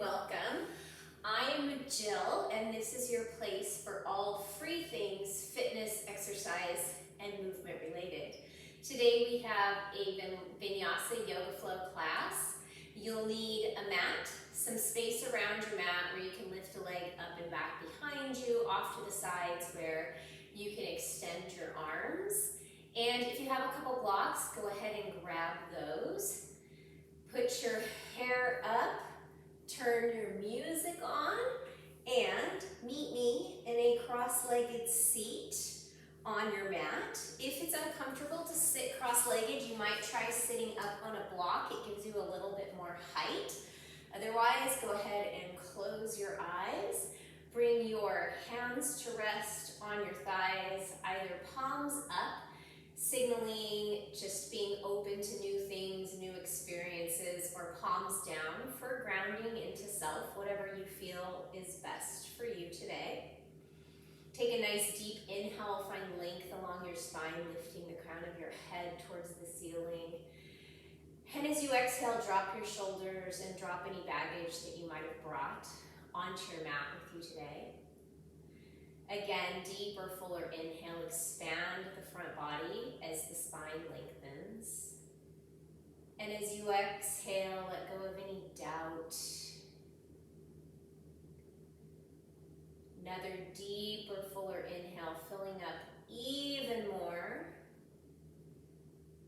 welcome. I'm Jill, and this is your place for all free things fitness, exercise, and movement related. Today we have a Vinyasa Yoga Flow class. You'll need a mat, some space around your mat where you can lift a leg up and back behind you, off to the sides where you can extend your arms. And if you have a couple blocks, go ahead and grab those. Put your hair up, turn your music on, and meet me in a cross-legged seat on your mat. If it's uncomfortable to sit cross-legged, you might try sitting up on a block. It gives you a little bit more height. Otherwise, go ahead and close your eyes. Bring your hands to rest on your thighs, either palms up, signaling just being open to new things, new experiences, or palms down for grounding into self, whatever you feel is best for you today. Take a nice deep inhale, find length along your spine, lifting the crown of your head towards the ceiling. And as you exhale, drop your shoulders and drop any baggage that you might have brought onto your mat with you today. Again, deeper, fuller inhale, expand the front body as the spine lengthens. And as you exhale, let go of any doubt. Another deeper, fuller inhale, filling up even more.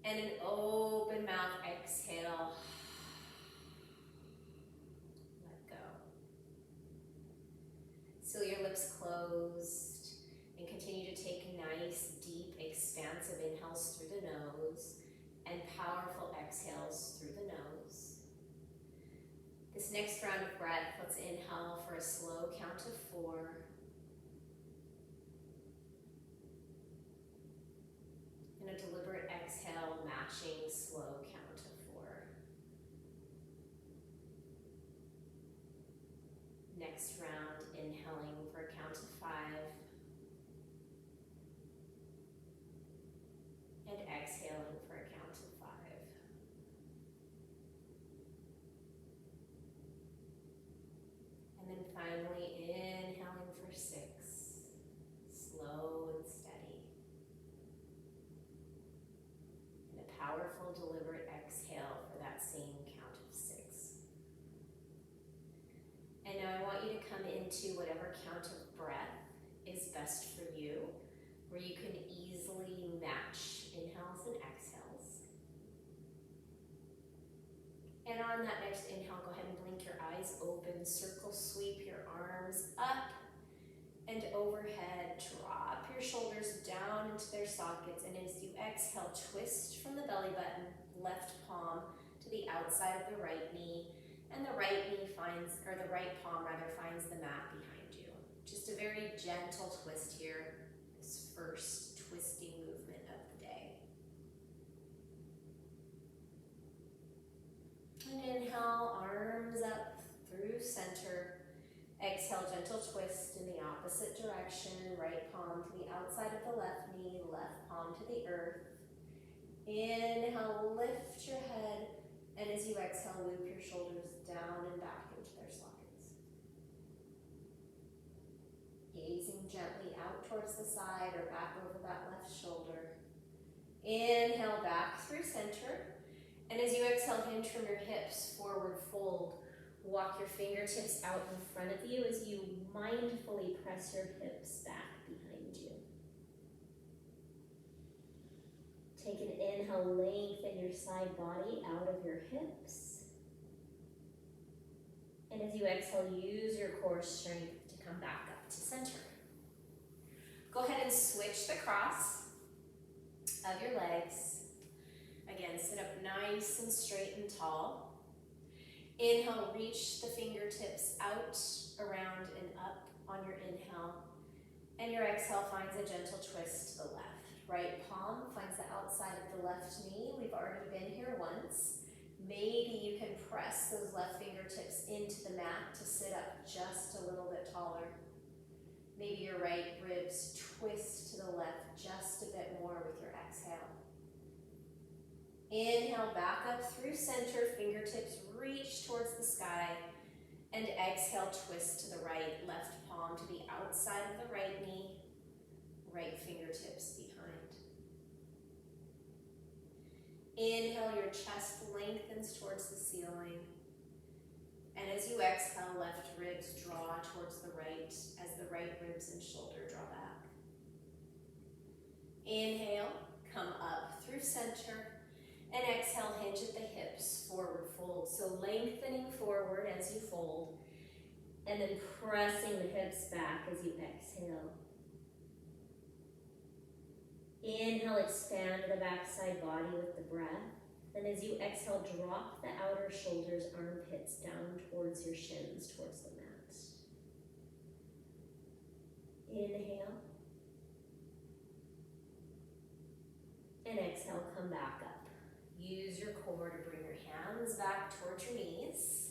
And an open mouth exhale. Seal your lips closed and continue to take nice, deep, expansive inhales through the nose and powerful exhales through the nose. This next round of breath, let's inhale for a slow count of 4. And a deliberate exhale, matching slow count of 4. Next round, inhaling for a count of 5. And exhaling for a count of 5. And then finally inhaling for 6. Slow and steady. And a powerful, deliberate exhale for that same count of 6. And now I want you to come into whatever count of breath is best for you, where you can easily match inhales and exhales. And on that next inhale, go ahead and blink your eyes open, circle sweep your arms up and overhead, drop your shoulders down into their sockets, and as you exhale, twist from the belly button, left palm to the outside of the right knee. And the right knee finds, or the right palm rather, finds the mat behind you. Just a very gentle twist here, this first twisting movement of the day. And inhale, arms up through center. Exhale, gentle twist in the opposite direction. Right palm to the outside of the left knee, left palm to the earth. Inhale, lift your head. And as you exhale, loop your shoulders down and back into their sockets. Gazing gently out towards the side or back over that left shoulder. Inhale, back through center. And as you exhale, hinge from your hips, forward fold. Walk your fingertips out in front of you as you mindfully press your hips back behind you. Take an inhale, lengthen your side body out of your hips. And as you exhale, use your core strength to come back up to center. Go ahead and switch the cross of your legs. Again, sit up nice and straight and tall. Inhale, reach the fingertips out, around, and up on your inhale. And your exhale finds a gentle twist to the left. Right palm finds the outside of the left knee. We've already been here once. Maybe you can press those left fingertips into the mat to sit up just a little bit taller. Maybe your right ribs twist to the left just a bit more with your exhale. Inhale, back up through center, fingertips reach towards the sky. And exhale, twist to the right, left palm to the outside of the right knee, right fingertips behind. Inhale, your chest lengthens towards the ceiling. And as you exhale, left ribs draw towards the right as the right ribs and shoulder draw back. Inhale, come up through center. And exhale, hinge at the hips, forward fold. So lengthening forward as you fold. And then pressing the hips back as you exhale. Inhale, expand the backside body with the breath. And as you exhale, drop the outer shoulders, armpits down towards your shins, towards the mat. Inhale. And exhale, come back up. Use your core to bring your hands back towards your knees.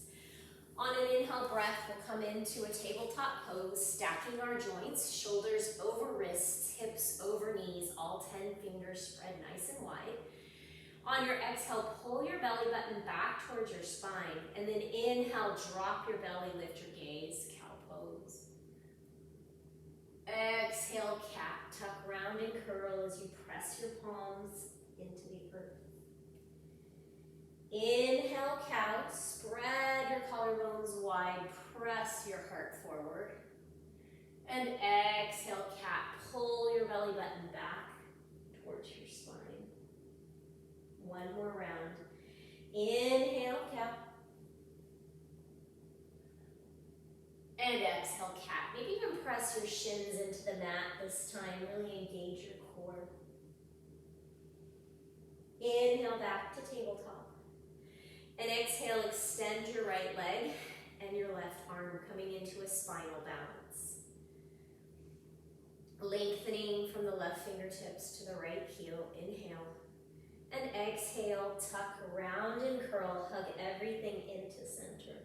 On an inhale breath, we'll come into a tabletop pose, stacking our joints, shoulders over wrists, hips over knees, all 10 fingers spread nice and wide. On your exhale, pull your belly button back towards your spine, and then inhale, drop your belly, lift your gaze, cow pose. Exhale, cat, tuck round and curl as you press your palms into the earth. Inhale, cow, spread your collarbones wide, press your heart forward. And exhale, cat, pull your belly button back towards your spine. One more round. Inhale, cow. And exhale, cat. Maybe even press your shins into the mat this time. Really engage your core. Inhale, back to tabletop. And exhale, extend your right leg and your left arm coming into a spinal balance. Lengthening from the left fingertips to the right heel, inhale. And exhale, tuck round and curl, hug everything into center.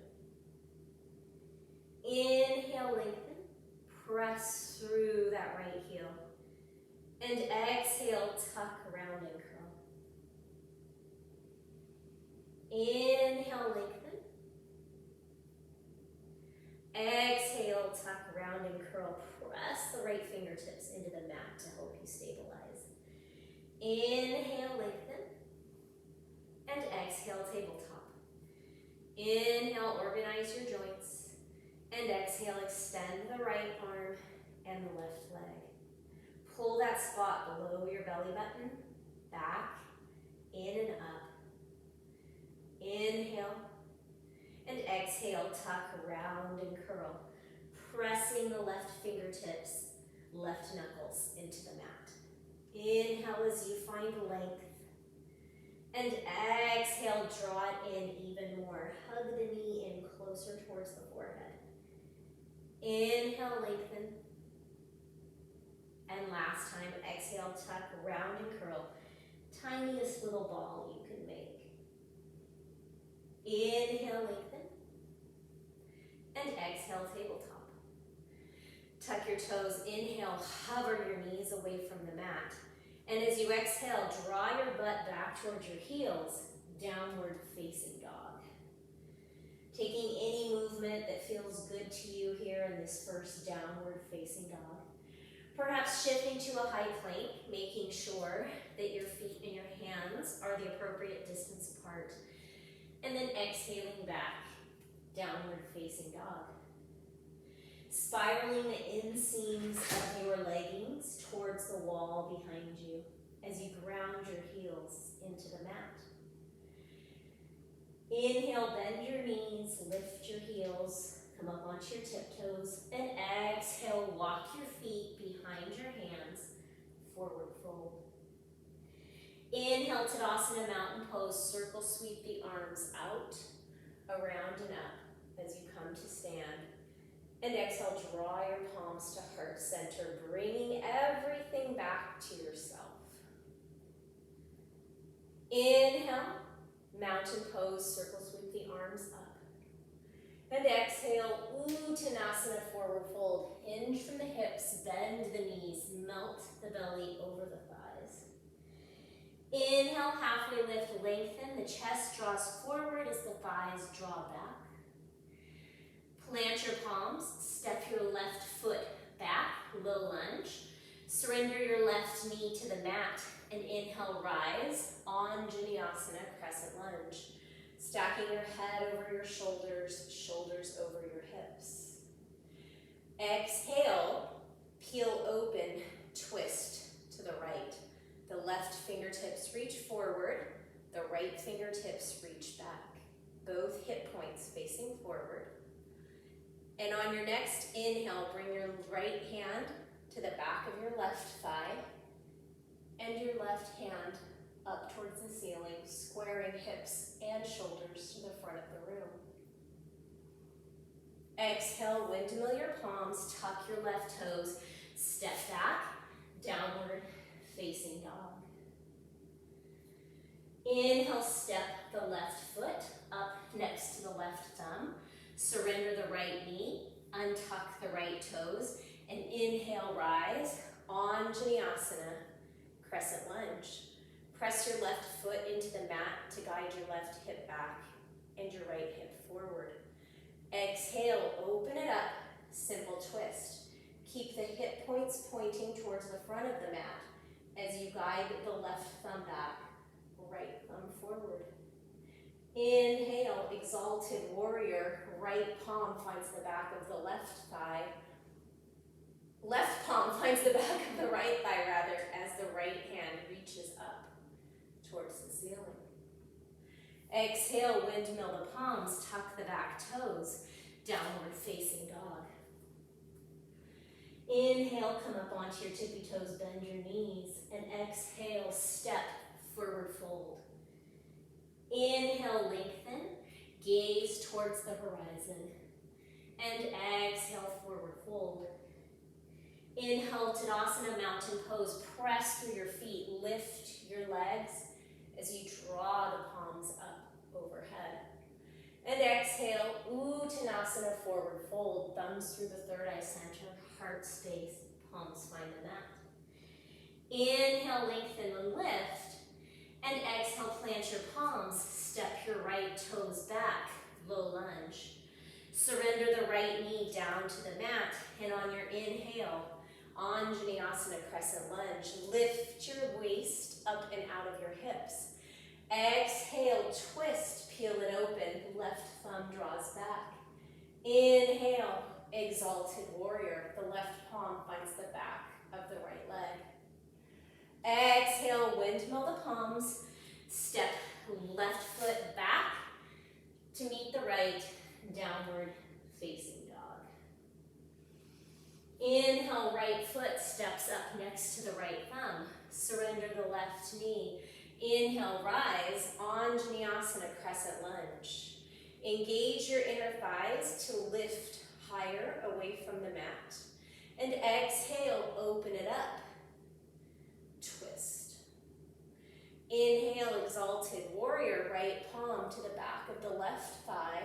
Inhale, lengthen, press through that right heel. And exhale, tuck round and curl. Inhale, lengthen. Exhale, tuck round and curl. Press the right fingertips into the mat to help you stabilize. Inhale, lengthen. And exhale, tabletop. Inhale, organize your joints. And exhale, extend the right arm and the left leg. Pull that spot below your belly button, back, in and up. Inhale, and exhale, tuck round and curl, pressing the left fingertips, left knuckles into the mat. Inhale as you find length, and exhale, draw it in even more. Hug the knee in closer towards the forehead. Inhale, lengthen, and last time, exhale, tuck round and curl. Tiniest little ball you can make. Inhale, lengthen, and exhale, tabletop. Tuck your toes, inhale, hover your knees away from the mat. And as you exhale, draw your butt back towards your heels, downward facing dog. Taking any movement that feels good to you here in this first downward facing dog. Perhaps shifting to a high plank, making sure that your feet and your hands are the appropriate distance apart. And then exhaling back, downward facing dog. Spiraling the inseams of your leggings towards the wall behind you as you ground your heels into the mat. Inhale, bend your knees, lift your heels, come up onto your tiptoes, and exhale, walk your feet behind your hands, forward fold. Inhale, Tadasana, mountain pose, circle sweep the arms out, around and up as you come to stand. And exhale, draw your palms to heart center, bringing everything back to yourself. Inhale, mountain pose, circle sweep the arms up. And exhale, Tanasana, forward fold. Hinge from the hips, bend the knees, melt the belly over the thighs. Inhale, halfway lift, lengthen. The chest draws forward as the thighs draw back. Plant your palms, step your left foot back, low lunge. Surrender your left knee to the mat and inhale, rise, Anjaneyasana, Crescent Lunge. Stacking your head over your shoulders, shoulders over your hips. Exhale, peel open, twist to the right. The left fingertips reach forward, the right fingertips reach back. Both hip points facing forward. And on your next inhale, bring your right hand to the back of your left thigh and your left hand up towards the ceiling, squaring hips and shoulders to the front of the room. Exhale, windmill your palms, tuck your left toes, step back, downward facing dog. Inhale, step the left foot up next to the left thumb. Surrender the right knee, untuck the right toes, and inhale, rise, Anjaneyasana, Crescent Lunge. Press your left foot into the mat to guide your left hip back and your right hip forward. Exhale, open it up, simple twist. Keep the hip points pointing towards the front of the mat as you guide the left thumb back, right thumb forward. Inhale, Exalted Warrior, right palm finds the back of the left thigh. Left palm finds the back of the right thigh, rather, as the right hand reaches up towards the ceiling. Exhale, windmill the palms, tuck the back toes, downward facing dog. Inhale, come up onto your tippy toes, bend your knees, and exhale, step, forward fold. Inhale, lengthen, gaze towards the horizon, and exhale, forward fold. Inhale, Tadasana, mountain pose, press through your feet, lift your legs as you draw the palms up overhead. And exhale, Tanasana, forward fold, thumbs through the third eye center, heart space, palms find the mat. Inhale, lengthen and lift. And exhale, plant your palms, step your right toes back, low lunge. Surrender the right knee down to the mat, and on your inhale, Anjaneyasana, Crescent Lunge. Lift your waist up and out of your hips. Exhale, twist, peel it open, left thumb draws back. Inhale, Exalted Warrior. The left palm finds the back of the right leg. Exhale, windmill the palms, step left foot back to meet the right, downward facing dog. Inhale, right foot steps up next to the right thumb. Surrender the left knee. Inhale, rise, Anjaneyasana, Crescent Lunge. Engage your inner thighs to lift higher away from the mat. And exhale, open it up. Twist. Inhale, Exalted Warrior, right palm to the back of the left thigh.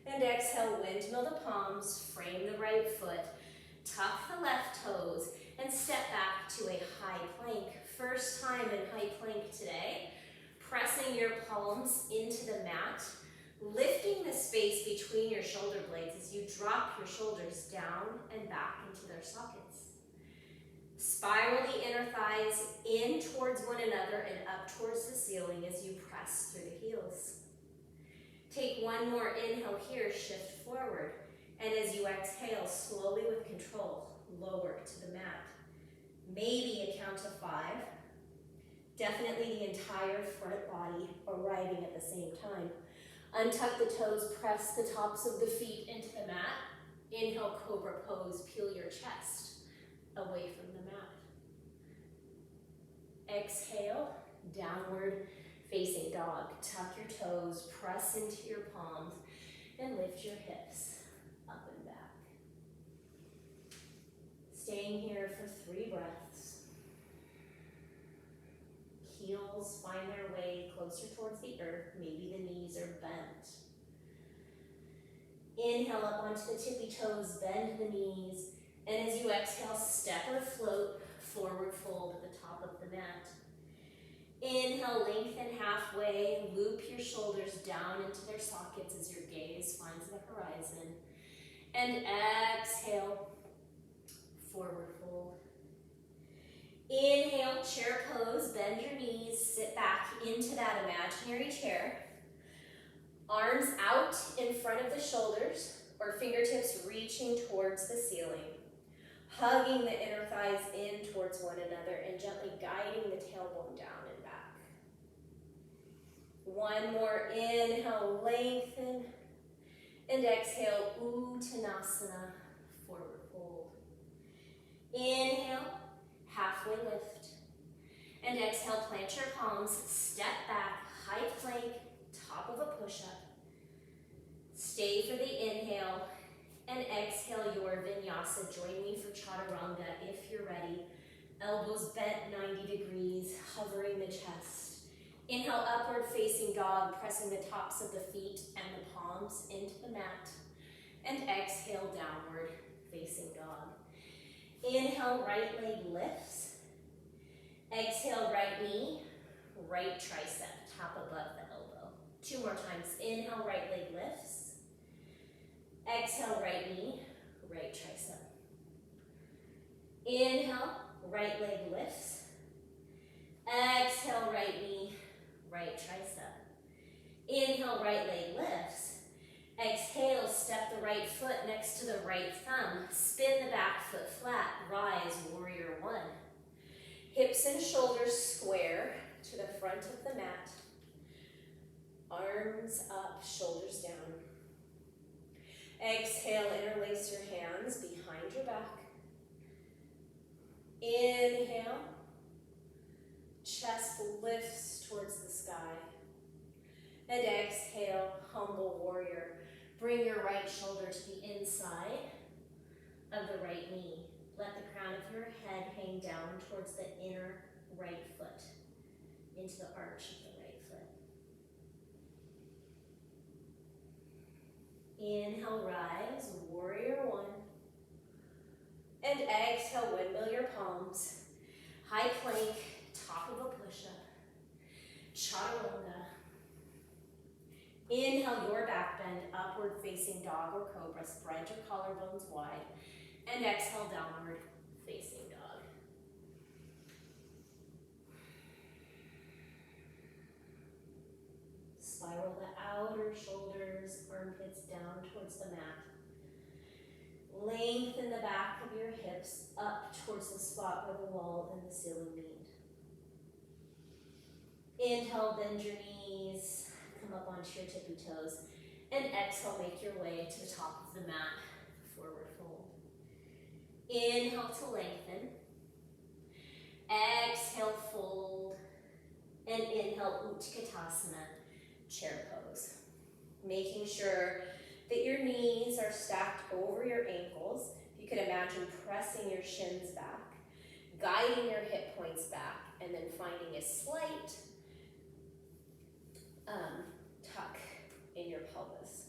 And exhale, windmill the palms, frame the right foot, tuck the left toes, and step back to a high plank. First time in high plank today. Pressing your palms into the mat, lifting the space between your shoulder blades as you drop your shoulders down and back into their sockets. Spiral the inner thighs in towards one another and up towards the ceiling as you press through the heels. Take one more inhale here, shift forward, and as you exhale, slowly with control, lower to the mat. Maybe a count of 5. Definitely the entire front body arriving at the same time. Untuck the toes, press the tops of the feet into the mat. Inhale, Cobra Pose, peel your chest away from the mat. Exhale, downward facing dog. Tuck your toes, press into your palms, and lift your hips up and back. Staying here for 3 breaths. Heels find their way closer towards the earth. Maybe the knees are bent. Inhale up onto the tippy toes, bend the knees, and as you exhale, step or float, forward fold at the top of the mat. Inhale, lengthen halfway, loop your shoulders down into their sockets as your gaze finds the horizon. And exhale, forward fold. Inhale, chair pose, bend your knees, sit back into that imaginary chair. Arms out in front of the shoulders or fingertips reaching towards the ceiling. Hugging the inner thighs in towards one another and gently guiding the tailbone down and back. One more inhale, lengthen. And exhale, Tanasana, forward fold. Inhale, halfway lift. And exhale, plant your palms, step back, high plank, top of a push-up. Stay for the inhale. And exhale your vinyasa. Join me for Chaturanga if you're ready. Elbows bent 90 degrees, hovering the chest. Inhale, upward facing dog, pressing the tops of the feet and the palms into the mat. And exhale, downward facing dog. Inhale, right leg lifts. Exhale, right knee, right tricep, top above the elbow. 2 more times. Inhale, right leg lifts. Exhale, right knee, right tricep. Inhale, right leg lifts. Exhale, right knee, right tricep. Inhale, right leg lifts. Exhale, step the right foot next to the right thumb. Spin the back foot flat. Rise, warrior one. Hips and shoulders square to the front of the mat. Arms up, shoulders down. Exhale, interlace your hands behind your back. Inhale, chest lifts towards the sky. And exhale, humble warrior. Bring your right shoulder to the inside of the right knee. Let the crown of your head hang down towards the inner right foot, into the arch of the right foot. Inhale, rise, warrior one. And exhale, windmill your palms. High plank, top of a push-up. Chaturanga. Inhale, your back bend, upward facing dog or cobra. Spread your collarbones wide. And exhale, downward facing dog. Spiral the outer shoulders, armpits down towards the mat. Lengthen the back of your hips up towards the spot where the wall and the ceiling meet. Inhale, bend your knees, come up onto your tippy toes. And exhale, make your way to the top of the mat, forward fold. Inhale to lengthen. Exhale, fold. And inhale, Utkatasana, chair pose. Making sure that your knees are stacked over your ankles. You could imagine pressing your shins back, guiding your hip points back, and then finding a slight tuck in your pelvis.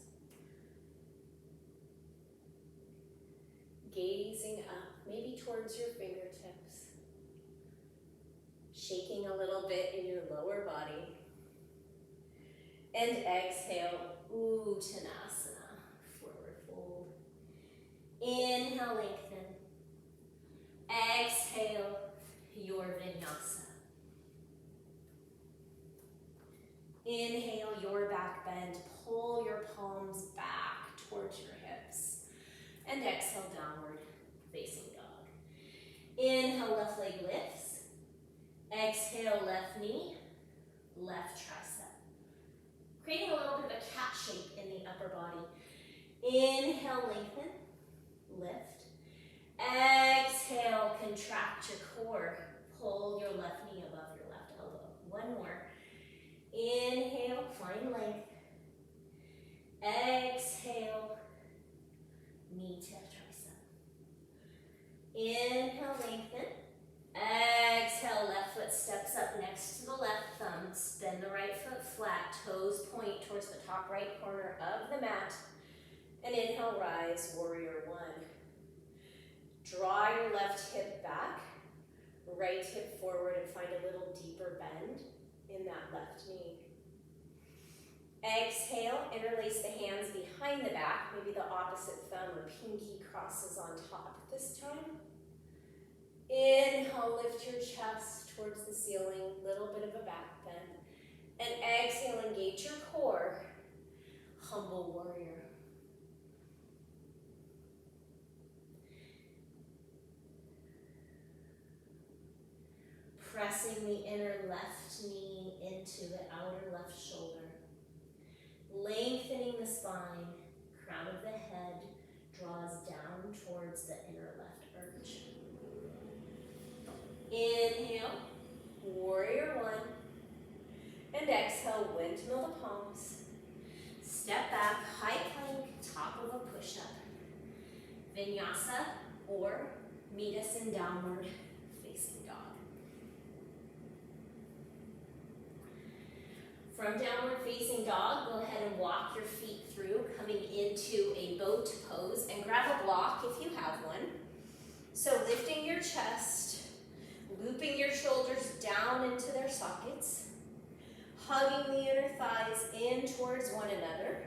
Gazing up, maybe towards your fingertips. Shaking a little bit in your lower body. And exhale, Tanasana, forward fold. Inhale, lengthen. Exhale, your vinyasa. Inhale, your back bend. Pull your palms back towards your hips. And exhale, downward facing dog. Inhale, left leg lifts. Exhale, left knee, left tricep. Creating a little bit of a cat shape in the upper body. Inhale, lengthen, lift. Exhale, contract your core. Pull your left knee above your left elbow. One more. Inhale, find length. Exhale, knee to tricep. Inhale, lengthen. Exhale, left foot steps up next to the left thumb. Bend the right foot flat, toes point towards the top right corner of the mat. And inhale, rise, warrior one. Draw your left hip back, right hip forward and find a little deeper bend in that left knee. Exhale, interlace the hands behind the back. Maybe the opposite thumb or pinky crosses on top this time. Inhale, lift your chest towards the ceiling, little bit of a back bend. And exhale, engage your core. Humble warrior. Pressing the inner left knee into the outer left shoulder. Lengthening the spine, crown of the head draws down towards the inner left arch. Inhale, warrior one. And exhale, windmill the palms. Step back, high plank, top of a push-up. Vinyasa, or meet us in downward facing dog. From downward facing dog, go ahead and walk your feet through, coming into a boat pose, and grab a block if you have one. So lifting your chest, looping your shoulders down into their sockets, hugging the inner thighs in towards one another,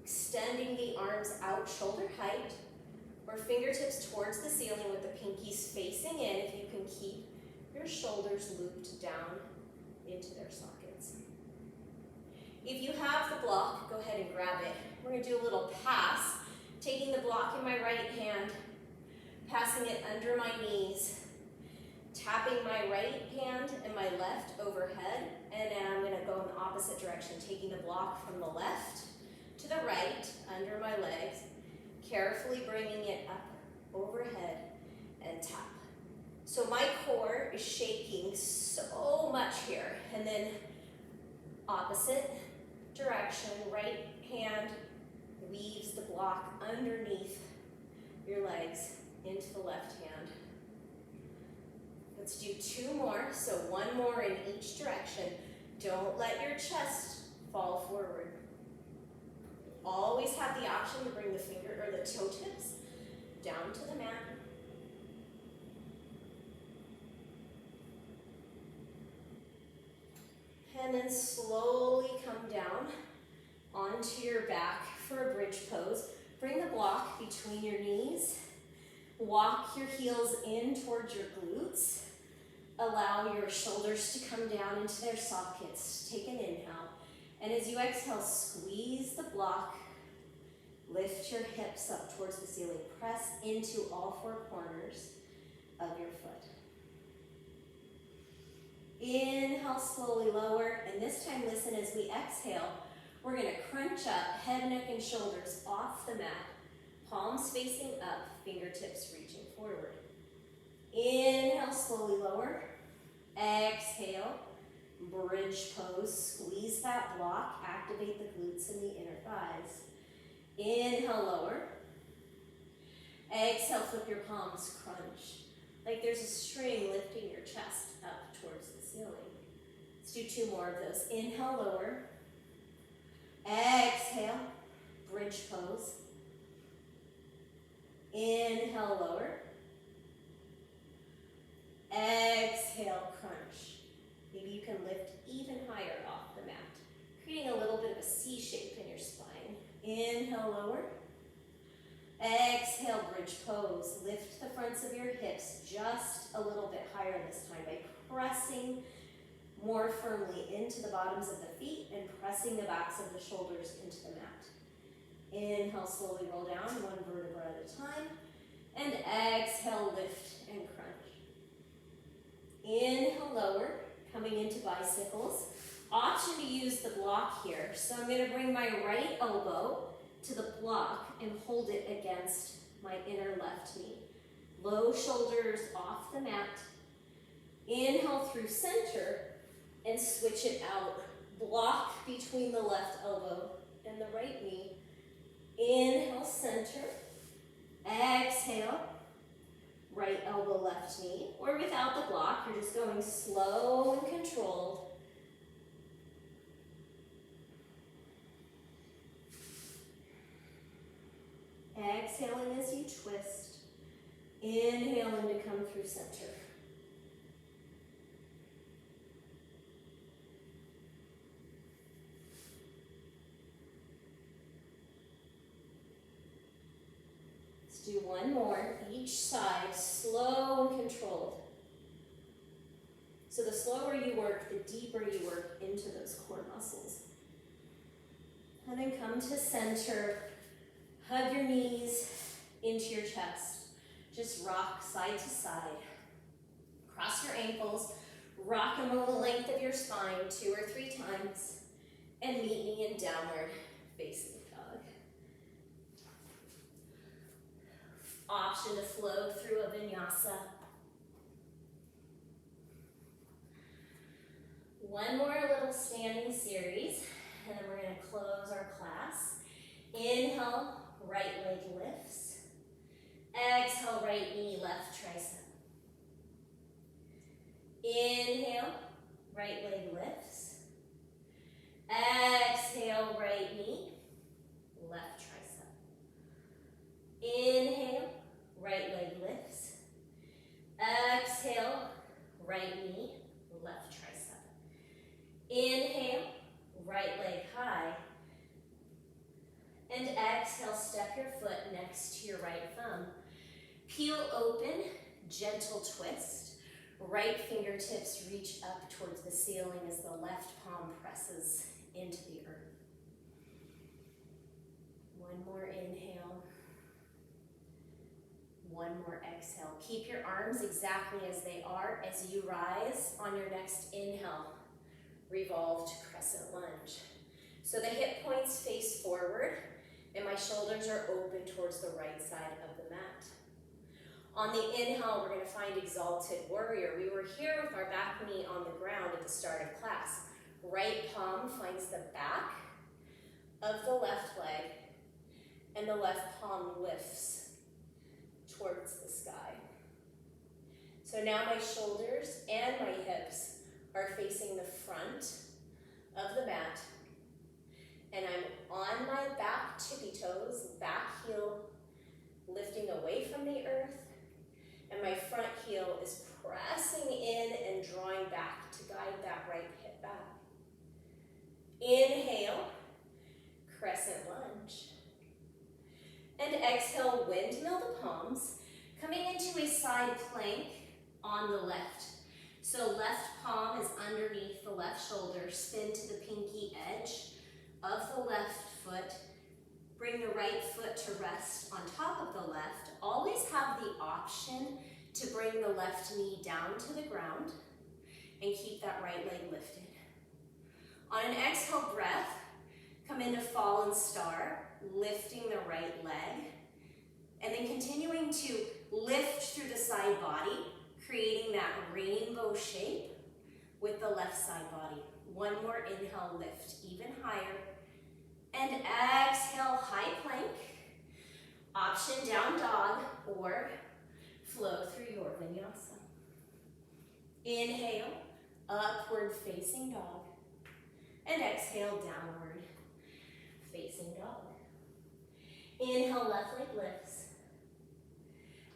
extending the arms out shoulder height, or fingertips towards the ceiling with the pinkies facing in if you can keep your shoulders looped down into their sockets. If you have the block, go ahead and grab it. We're going to do a little pass, taking the block in my right hand, passing it under my knees, tapping my right hand and my left overhead, and then I'm going to go in the opposite direction, taking the block from the left to the right, under my legs, carefully bringing it up overhead and tap. So my core is shaking so much here, and then opposite direction, right hand weaves the block underneath your legs into the left hand. Let's do two more, so one more in each direction. Don't let your chest fall forward. Always have the option to bring the finger or the toe tips down to the mat. And then slowly come down onto your back for a bridge pose. Bring the block between your knees. Walk your heels in towards your glutes. Allow your shoulders to come down into their sockets. Take an inhale. And as you exhale, squeeze the block. Lift your hips up towards the ceiling. Press into all four corners of your foot. Inhale, slowly lower, and this time listen as we exhale. We're going to crunch up, head, neck, and shoulders off the mat. Palms facing up, fingertips reaching forward. Inhale, slowly lower. Exhale, bridge pose. Squeeze that block, activate the glutes and the inner thighs. Inhale, lower. Exhale, flip your palms, crunch. Like there's a string lifting your chest up towards the ceiling. Let's do two more of those. Inhale, lower. Exhale, bridge pose. Inhale, lower. Exhale, crunch. Maybe you can lift even higher off the mat, creating a little bit of a C shape in your spine. Inhale, lower. Exhale, bridge pose. Lift the fronts of your hips just a little bit higher this time by pressing more firmly into the bottoms of the feet and pressing the backs of the shoulders into the mat. Inhale, slowly roll down one vertebra at a time. And exhale, lift and crunch. Inhale, lower, coming into bicycles. Option to use the block here. So I'm going to bring my right elbow to the block and hold it against my inner left knee. Low shoulders off the mat. Inhale through center and switch it out. Block between the left elbow and the right knee. Inhale, center. Exhale, right elbow, left knee. Or without the block, you're just going slow and controlled. Exhaling as you twist. Inhaling to come through center. Do one more, each side, slow and controlled. So the slower you work, the deeper you work into those core muscles. And then come to center, hug your knees into your chest. Just rock side to side. Cross your ankles, rock them over the length of your spine 2 or 3 times, and meet me in downward facing dog. Option to flow through a vinyasa. One more little standing series, and then we're going to close our class. Inhale, right leg lifts. Exhale, right knee, left tricep. Inhale, right leg lifts. Exhale, right knee, left tricep. Inhale, right leg lifts. Exhale, right knee, left tricep. Inhale, right leg high. And exhale, step your foot next to your right thumb. Peel open, gentle twist. Right fingertips reach up towards the ceiling as the left palm presses into the earth. One more inhale. One more exhale. Keep your arms exactly as they are as you rise on your next inhale. Revolve to Crescent Lunge. So the hip points face forward and my shoulders are open towards the right side of the mat. On the inhale, we're going to find Exalted Warrior. We were here with our back knee on the ground at the start of class. Right palm finds the back of the left leg, and the left palm lifts towards the sky. So now my shoulders and my hips are facing the front of the mat, and I'm on my back tippy toes, back heel lifting away from the earth, and my front heel is pressing in and drawing back to guide that right hip back. Inhale, Crescent Lunge. And exhale, windmill the palms, coming into a side plank on the left. So left palm is underneath the left shoulder, spin to the pinky edge of the left foot. Bring the right foot to rest on top of the left. Always have the option to bring the left knee down to the ground and keep that right leg lifted. On an exhale breath, come into Fallen Star, lifting the right leg, and then continuing to lift through the side body, creating that rainbow shape with the left side body. One more inhale, lift even higher. And exhale, high plank. Option down dog or flow through your vinyasa. Inhale, upward facing dog. And exhale, downward facing dog. Inhale, left leg lifts.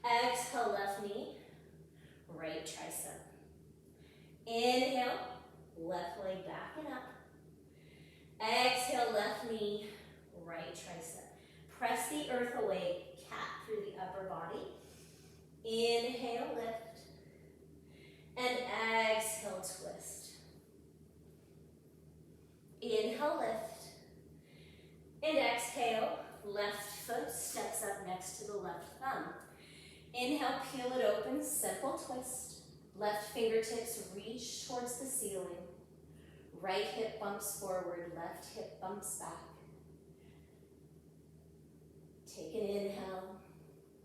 Exhale, left knee, right tricep. Inhale, left leg back and up. Exhale, left knee, right tricep. Press the earth away, cat through the upper body. Inhale, lift. And exhale, twist. Inhale, lift. And exhale, left foot steps up next to the left thumb. Inhale, peel it open, simple twist. Left fingertips reach towards the ceiling. Right hip bumps forward, left hip bumps back. Take an inhale.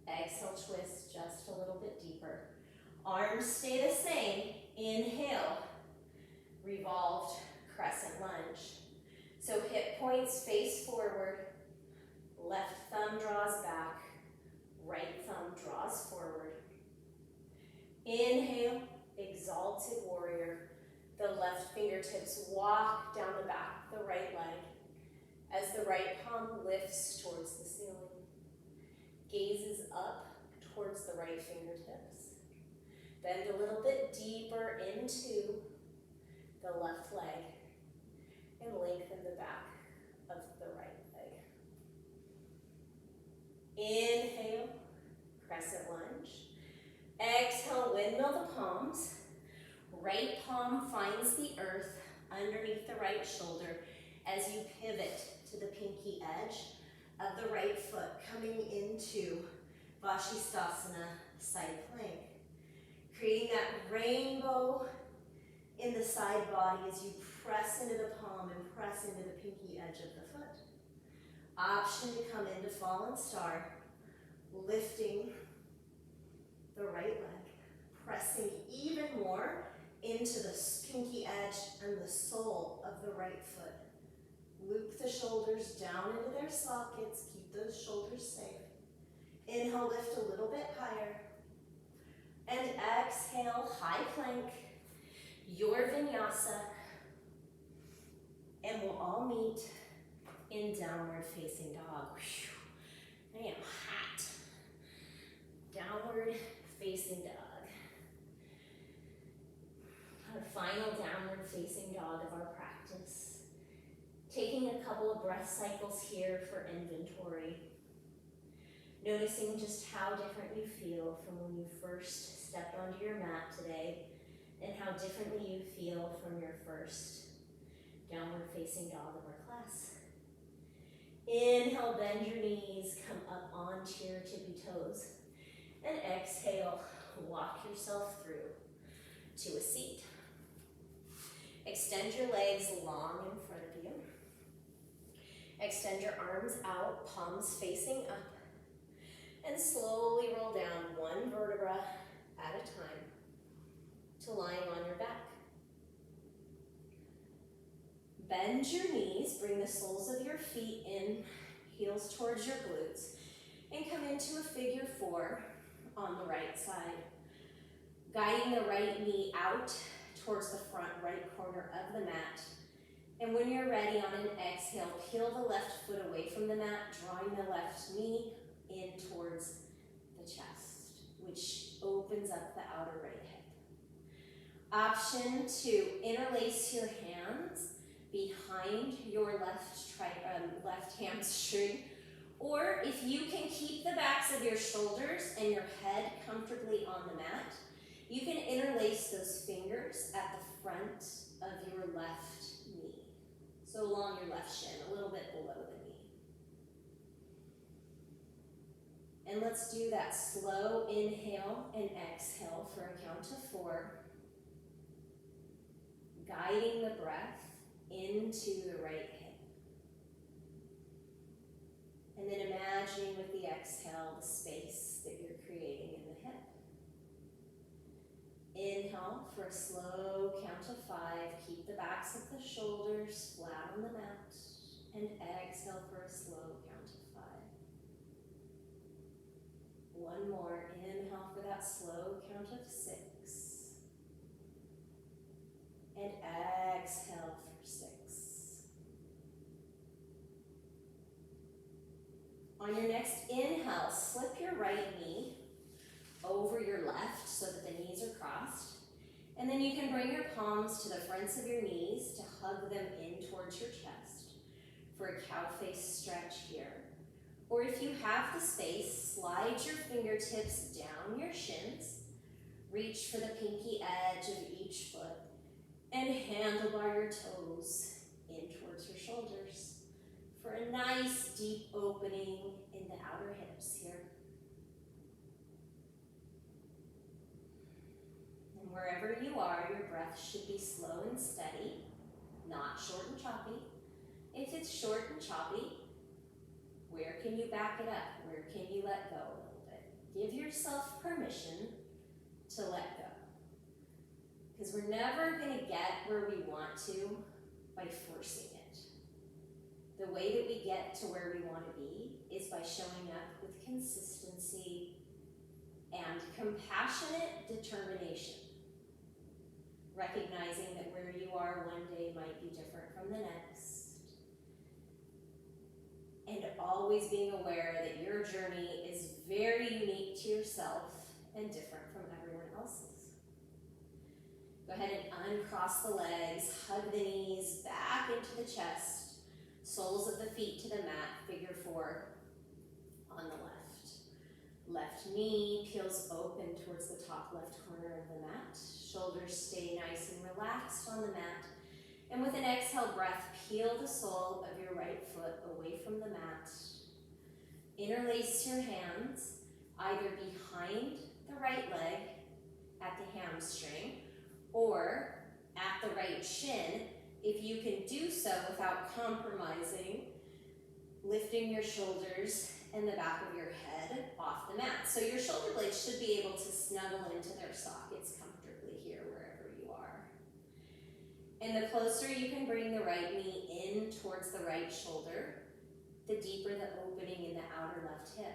Exhale, twist just a little bit deeper. Arms stay the same. Inhale, revolved crescent lunge. So hip points face forward. Left thumb draws back. Right thumb draws forward. Inhale, Exalted Warrior. The left fingertips walk down the back of the right leg as the right palm lifts towards the ceiling. Gazes up towards the right fingertips. Bend a little bit deeper into the left leg and lengthen the back of the right leg. Inhale, windmill the palms. Right palm finds the earth underneath the right shoulder as you pivot to the pinky edge of the right foot, coming into Vashistasana, side plank. Creating that rainbow in the side body as you press into the palm and press into the pinky edge of the foot. Option to come into fallen star, lifting the right leg, pressing even more into the pinky edge and the sole of the right foot. Loop the shoulders down into their sockets, keep those shoulders safe. Inhale, lift a little bit higher. And exhale, high plank, your vinyasa. And we'll all meet in downward facing dog. I am hot. Downward facing dog. Our final downward facing dog of our practice. Taking a couple of breath cycles here for inventory. Noticing just how different you feel from when you first stepped onto your mat today, and how differently you feel from your first downward facing dog of our class. Inhale, bend your knees, come up onto your tippy toes. And exhale, walk yourself through to a seat. Extend your legs long in front of you. Extend your arms out, palms facing up. And slowly roll down one vertebra at a time to lying on your back. Bend your knees, bring the soles of your feet in, heels towards your glutes, and come into a figure four on the right side. Guiding the right knee out towards the front right corner of the mat. And when you're ready, on an exhale, peel the left foot away from the mat, drawing the left knee in towards the chest, which opens up the outer right hip. Option to interlace your hands behind your left hamstring, or if you can keep the backs of your shoulders and your head comfortably on the mat, you can interlace those fingers at the front of your left knee. So along your left shin, a little bit below the knee. And let's do that slow inhale and exhale for a count of 4. Guiding the breath into the right hip. And then imagining with the exhale the space that you're creating in the hip. Inhale for a slow count of 5. Keep the backs of the shoulders flat on the mat. And exhale for a slow count of 5. One more. Inhale for that slow count of 6. And exhale for 6. On your next inhale, slip your right knee over your left so that the knees are crossed. And then you can bring your palms to the fronts of your knees to hug them in towards your chest for a cow face stretch here. Or if you have the space, slide your fingertips down your shins, reach for the pinky edge of each foot, and handlebar your toes in towards your shoulders for a nice deep opening in the outer hips here. And wherever you are, your breath should be slow and steady, not short and choppy. If it's short and choppy, where can you back it up? Where can you let go a little bit? Give yourself permission to let go. Because we're never going to get where we want to by forcing it. The way that we get to where we want to be is by showing up with consistency and compassionate determination. Recognizing that where you are one day might be different from the next. And always being aware that your journey is very unique to yourself and different from everyone else's. Go ahead and uncross the legs, hug the knees back into the chest, soles of the feet to the mat, figure 4 on the left. Left knee peels open towards the top left corner of the mat. Shoulders stay nice and relaxed on the mat. And with an exhale breath, peel the sole of your right foot away from the mat. Interlace your hands either behind the right leg at the hamstring or at the right shin. If you can do so without compromising, lifting your shoulders and the back of your head off the mat. So your shoulder blades should be able to snuggle into their sockets comfortably here wherever you are. And the closer you can bring the right knee in towards the right shoulder, the deeper the opening in the outer left hip.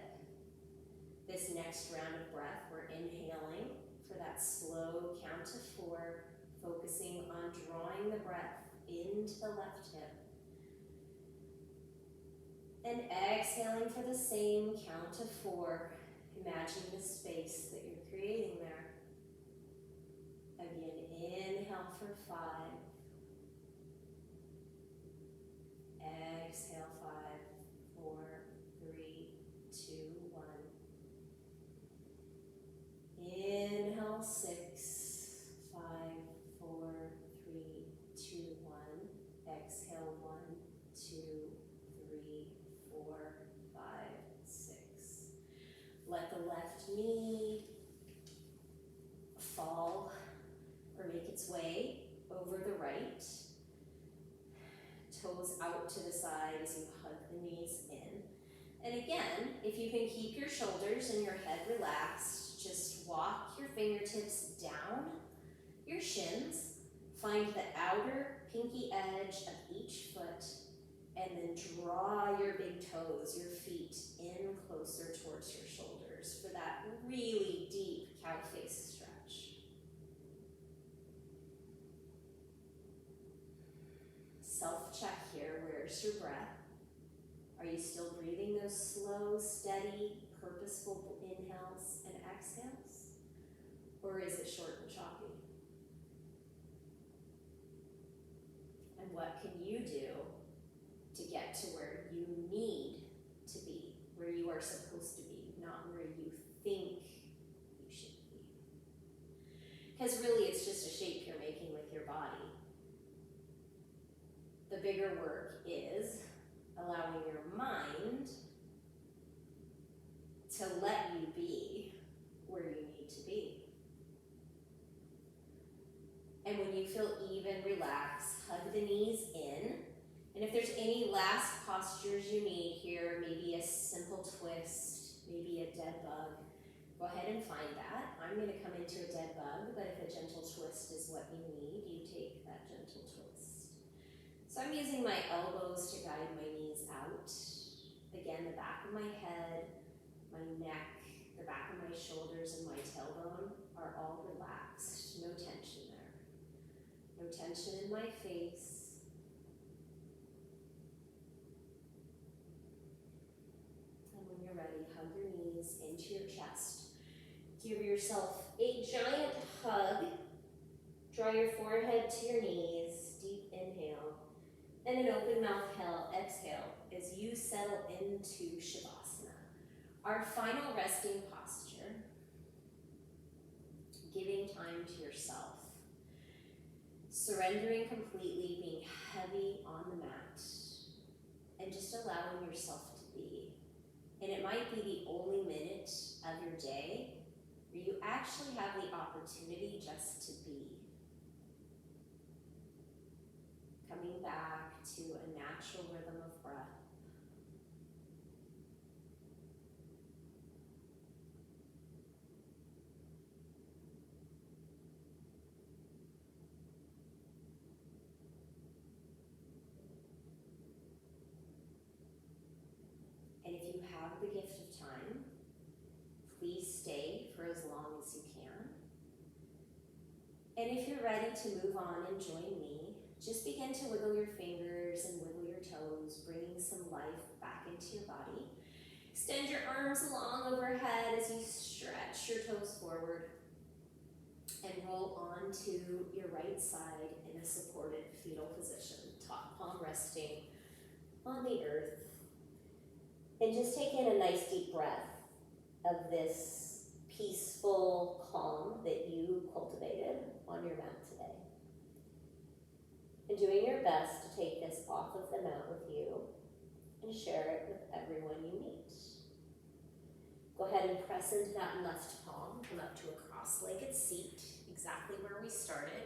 This next round of breath, we're inhaling for that slow count to 4, focusing on drawing the breath into the left hip. And exhaling for the same count to 4, imagine the space that you're creating there. Again, inhale for 5. Exhale 5, 4, 3, 2, 1. Inhale 6, 5, 4, 3, 2, 1. Exhale 1, 2, 3, 4, 5, 6. Let the left knee fall or make its way over the right. Toes out to the side as you hug the knees in. And again, if you can keep your shoulders and your head relaxed, just walk your fingertips down your shins. Find the outer pinky edge of each foot and then draw your big toes, your feet, in closer towards your shoulders for that really deep cow face stretch. Self-check here, where's your breath? Are you still breathing those slow, steady, purposeful inhales and exhales? Or is it short and choppy? And what can you do to get to where you need to be, where you are supposed to be, not where you think you should be? Because really it's just a shape you're making with your body. The bigger work is allowing your mind to let you be where you need to be. And when you feel even, relax, hug the knees in. And if there's any last postures you need here, maybe a simple twist, maybe a dead bug, go ahead and find that. I'm going to come into a dead bug, but if a gentle twist is what you need, you take that gentle twist. So I'm using my elbows to guide my knees out. Again, the back of my head, my neck, the back of my shoulders, and my tailbone are all relaxed. No tension there. No tension in my face. And when you're ready, hug your knees into your chest. Give yourself a giant hug. Draw your forehead to your knees. Deep inhale. And an open mouth exhale as you settle into Shavasana, our final resting posture, giving time to yourself, surrendering completely, being heavy on the mat, and just allowing yourself to be. And it might be the only minute of your day where you actually have the opportunity just to be. Coming back to a natural rhythm of breath. And if you have the gift of time, please stay for as long as you can. And if you're ready to move on and join me, just begin to wiggle your fingers and wiggle your toes, bringing some life back into your body. Extend your arms long overhead as you stretch your toes forward. And roll onto your right side in a supported fetal position, top palm resting on the earth. And just take in a nice deep breath. of this peaceful calm that you cultivated on your mat today. And doing your best to take this off of the mat with you and share it with everyone you meet. Go ahead and press into that left palm. Come up to a cross-legged seat, exactly where we started.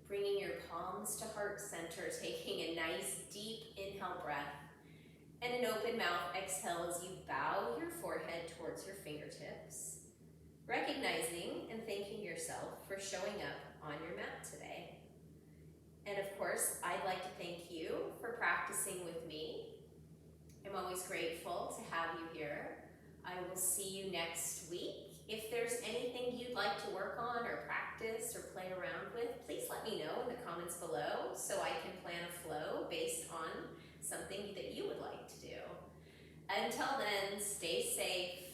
Bringing your palms to heart center, taking a nice deep inhale breath. And an open mouth exhale as you bow your forehead towards your fingertips. Recognizing and thanking yourself for showing up on your mat today. And of course, I'd like to thank you for practicing with me. I'm always grateful to have you here. I will see you next week. If there's anything you'd like to work on or practice or play around with, please let me know in the comments below so I can plan a flow based on something that you would like to do. Until then, stay safe,